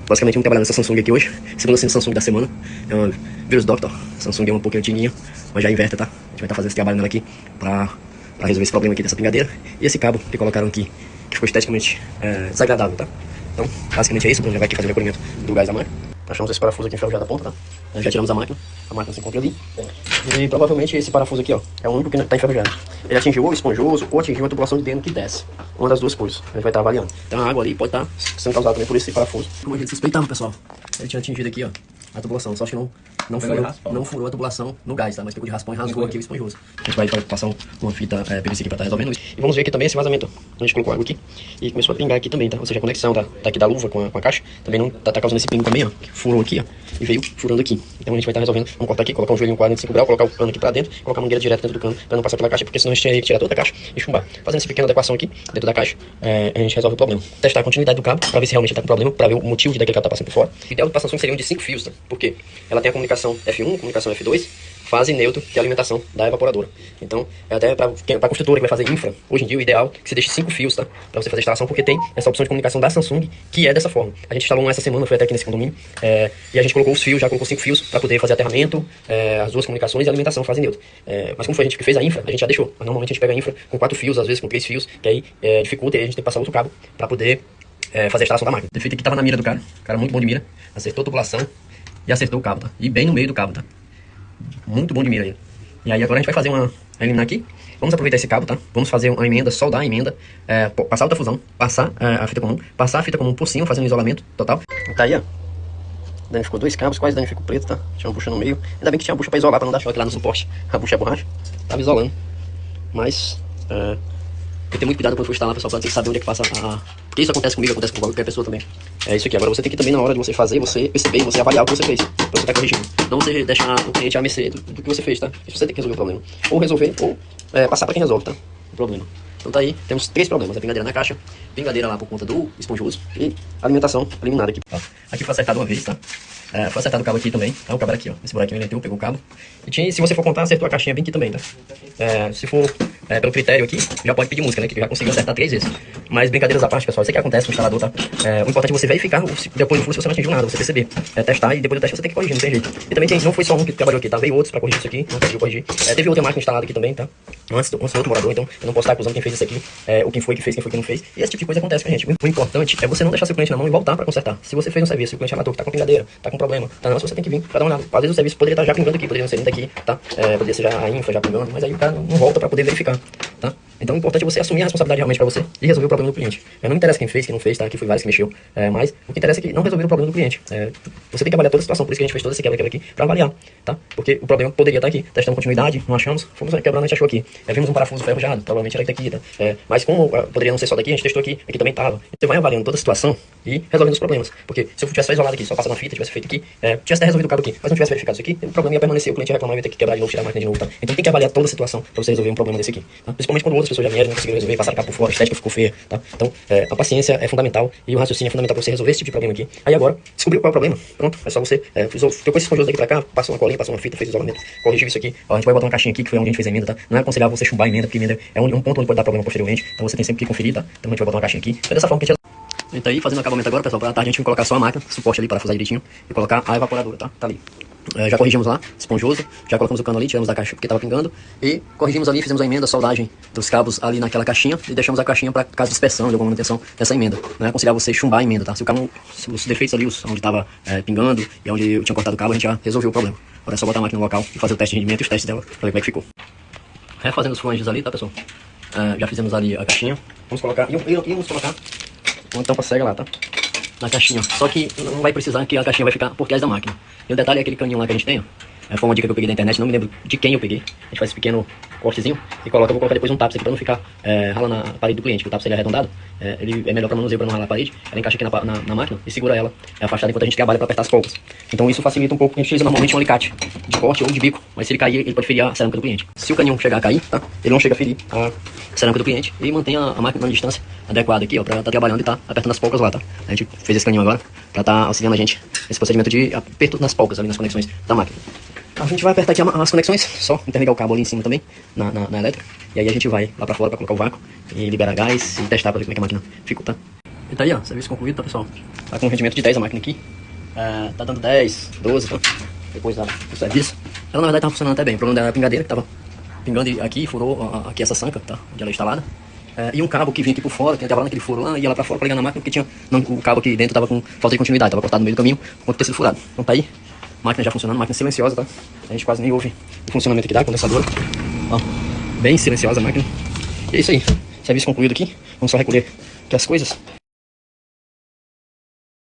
Basicamente vamos trabalhar nessa Samsung aqui hoje. Segunda Samsung da semana. É uma Virus Doctor. Samsung é um pouquinho antiguinha, mas já inverte, tá? A gente vai estar fazendo esse trabalho nela aqui pra resolver esse problema aqui dessa pingadeira. E esse cabo que colocaram aqui, que ficou esteticamente desagradável, tá? Então, basicamente é isso. Então já vai aqui fazer o recolhimento do gás da máquina. Achamos esse parafuso aqui enferrujado da ponta, tá? Já tiramos a máquina se encontra ali. E provavelmente esse parafuso aqui, ó, é o único que está enferrujado. Ele atingiu o esponjoso ou atingiu a tubulação de dentro que desce. Uma das duas coisas. A gente vai estar avaliando. Então a água ali pode estar sendo causada também por esse parafuso. Como a gente suspeitava, pessoal, ele tinha atingido aqui, ó, a tubulação. Só acho que não furou a tubulação no gás, tá? Mas pegou de raspão e rasgou aqui o esponjoso. A gente vai passar uma fita PVC aqui pra estar resolvendo isso. E vamos ver aqui também esse vazamento. A gente colocou água aqui e começou a pingar aqui também, tá? Ou seja, a conexão tá aqui da luva com a caixa também não tá causando esse pingo também, ó. Que furou aqui, ó. E veio furando aqui. Então a gente vai estar resolvendo. Vamos cortar aqui, colocar um joelho em 45 graus, colocar o cano aqui pra dentro, colocar a mangueira direto dentro do cano pra não passar pela caixa, porque senão a gente teria que tirar toda a caixa e chumbar. Fazendo essa pequena adequação aqui dentro da caixa, a gente resolve o problema. Testar a continuidade do cabo pra ver se realmente tá com problema, pra ver o motivo de daquele cabo tá passando por fora. O ideal da Samsung seria um de 5 fios, tá? Porque ela tem a comunicação F1, comunicação F2, fase neutro, que é a alimentação da evaporadora. Então, é até pra construtora que vai fazer infra, hoje em dia o ideal é que você deixe 5 fios, tá? Pra você fazer a instalação, porque tem essa opção de comunicação da Samsung, que é dessa forma. A gente instalou essa semana, foi até aqui nesse condomínio, e a gente colocou os fios, já colocou 5 fios pra poder fazer aterramento, as duas comunicações e alimentação, fase neutra. Mas como foi a gente que fez a infra, a gente já deixou. Mas normalmente a gente pega a infra com 4 fios, às vezes com 3 fios, que aí dificulta e a gente tem que passar outro cabo pra poder fazer a instalação da máquina. O defeito aqui tava na mira do cara, o cara muito bom de mira, acertou a tubulação e acertou o cabo, tá? E bem no meio do cabo, tá? Muito bom de mira aí. E aí agora a gente vai fazer eliminar aqui. Vamos aproveitar esse cabo, tá? Vamos fazer uma emenda, soldar a emenda, passar outra fusão, passar a fita comum por cima, fazendo um isolamento total. Tá aí, ó. Danificou 2 cabos, quase danificou o preto, tá? Tinha uma bucha no meio. Ainda bem que tinha uma bucha pra isolar, pra não dar choque lá no suporte. A bucha é borracha. Tava isolando. Mas, tem que ter muito cuidado quando for instalar, pessoal, pra ter que saber onde é que passa Porque isso acontece comigo, acontece com qualquer pessoa também. É isso aqui. Agora você tem que também, na hora de você fazer, você perceber e você avaliar o que você fez, pra você estar corrigindo. Não você deixar o cliente à mercê do que você fez, tá? Isso você tem que resolver o problema. Ou resolver, ou passar pra quem resolve, tá? O problema. Então tá aí, temos 3 problemas. A pingadeira na caixa, pingadeira lá por conta do esponjoso e alimentação eliminada aqui. Tá? Aqui foi acertado uma vez, tá? Foi acertado o cabo aqui também, tá? O cabo era aqui, ó. Esse buraquinho ele entrou, pegou o cabo. E se você for contar, acertou a caixinha bem aqui também, tá? Se for pelo critério aqui, já pode pedir música, né? Que já conseguiu acertar 3 vezes. Mas brincadeiras à parte, pessoal, isso aqui acontece com o instalador, tá? O importante é você verificar depois do fluxo se você não atingiu nada, você perceber. Testar e depois do teste você tem que corrigir, não tem jeito. E também não foi só um que trabalhou aqui, tá? Veio outros pra corrigir isso aqui, não conseguiu corrigir. Teve outra máquina instalada aqui também, tá? Antes outro morador, então eu não posso estar acusando quem fez isso aqui, ou quem foi que fez, quem foi que não fez. E esse tipo de coisa acontece com a gente. O importante é você não deixar seu cliente na mão e voltar pra consertar. Se você fez um serviço e o cliente relatou que tá com pingadeira, tá com problema, tá? Não, você tem que vir pra dar uma olhada. Às vezes o serviço poderia estar já pingando aqui, poderia não ser nem daqui, tá? Poderia ser já a infra já pingando, mas aí o cara não volta pra poder verificar, tá? Então o importante é você assumir a responsabilidade realmente pra você e resolver o problema do cliente. Não me interessa quem fez, quem não fez, tá? Aqui foi vários que mexeu, mas o que interessa é que não resolver o problema do cliente. Você tem que avaliar toda a situação, por isso que a gente fez todo esse quebra-quebra aqui pra avaliar, tá? Porque o problema poderia estar aqui. Testamos continuidade, não achamos, fomos quebrando, a gente achou aqui. Vimos um parafuso enferrujado, provavelmente era daqui, tá? Mas como poderia não ser só daqui, a gente testou aqui também tava. Você vai avaliando toda a situação e resolvendo os problemas. Porque se eu tivesse só isolado aqui, só passando a fita, tivesse feito aqui, tivesse resolvido o cabo aqui, mas não tivesse verificado isso aqui, o problema ia permanecer, o cliente ia reclamar, ia ter que quebrar de novo, tirar a máquina de novo, tá? Então tem que avaliar toda a situação pra você resolver um problema desse aqui, tá? Principalmente quando outras pessoas já vieram e não conseguiram resolver, passaram o cabo por fora, a estética ficou feia, tá? Então a paciência é fundamental e o raciocínio é fundamental pra você resolver esse tipo de problema aqui. Aí agora, descobriu qual é o problema, pronto, é só você, trocou esse esponjoso daqui pra cá, passou uma colinha, passou uma fita, fez isolamento, corrigiu isso aqui. Ó, a gente vai botar uma caixinha aqui, que foi onde a gente fez a emenda, tá? Não é aconselhável você chumbar a emenda, porque a emenda é um ponto onde pode dar problema posteriormente, então você tem sempre que conferir, tá? Então a gente vai botar uma caixinha aqui. É dessa forma que a gente tá aí fazendo o acabamento agora, pessoal, pra tarde a gente vai colocar só a máquina, suporte ali, parafusar direitinho e colocar a evaporadora, tá? Tá ali. Já corrigimos lá, esponjoso, já colocamos o cano ali, tiramos da caixa porque tava pingando e corrigimos ali, fizemos a emenda, a soldagem dos cabos ali naquela caixinha e deixamos a caixinha para caso de inspeção, de alguma manutenção dessa emenda. Não é aconselhável você chumbar a emenda, tá? Se o cabo, os defeitos ali, onde tava pingando e onde eu tinha cortado o cabo, a gente já resolveu o problema. Agora é só botar a máquina no local e fazer o teste de rendimento e os testes dela pra ver como é que ficou. Refazendo os flanges ali, tá, pessoal? Já fizemos ali a caixinha. Vamos colocar, vamos colocar uma tampa cega lá, tá? Na caixinha. Só que não vai precisar que a caixinha vai ficar por trás da máquina. E o detalhe é aquele caninho lá que a gente tem, ó. Foi uma dica que eu peguei da internet, não me lembro de quem eu peguei. A gente faz esse pequeno cortezinho e coloca, eu vou colocar depois um taps aqui pra não ficar ralando a parede do cliente, que o taps ele é arredondado, ele é melhor pra manuseio, pra não ralar a parede. Ela encaixa aqui na máquina e segura ela afastada enquanto a gente trabalha pra apertar as polcas. Então isso facilita um pouco, a gente utiliza normalmente um alicate de corte ou de bico, mas se ele cair, ele pode ferir a cerâmica do cliente. Se o caninho chegar a cair, tá? Ele não chega a ferir a cerâmica do cliente e mantém a máquina na distância adequada aqui, ó, pra estar trabalhando e tá apertando as polcas lá, tá? A gente fez esse caninho agora pra tá auxiliando a gente nesse procedimento de aperto nas polcas ali, nas conexões da máquina. A gente vai apertar aqui as conexões, só interligar o cabo ali em cima também, na elétrica. E aí a gente vai lá pra fora pra colocar o vácuo e liberar gás e testar pra ver como é que a máquina ficou, tá? E tá aí, ó, serviço concluído, tá, pessoal? Tá com um rendimento de 10 a máquina aqui. Tá dando 10, 12, tá? Depois do serviço. Ela na verdade tava funcionando até bem. O problema dela era a pingadeira, que tava pingando aqui, furou aqui essa sanca, tá? Onde ela é instalada. E um cabo que vinha aqui por fora, que entrava naquele furo lá, ia lá pra fora pra ligar na máquina, porque tinha, o cabo aqui dentro tava com falta de continuidade, tava cortado no meio do caminho, por conta de ter sido furado. Então tá aí, máquina já funcionando, máquina silenciosa, tá? A gente quase nem ouve o funcionamento aqui da condensadora. Ó, bem silenciosa a máquina. E é isso aí, serviço concluído aqui. Vamos só recolher aqui as coisas.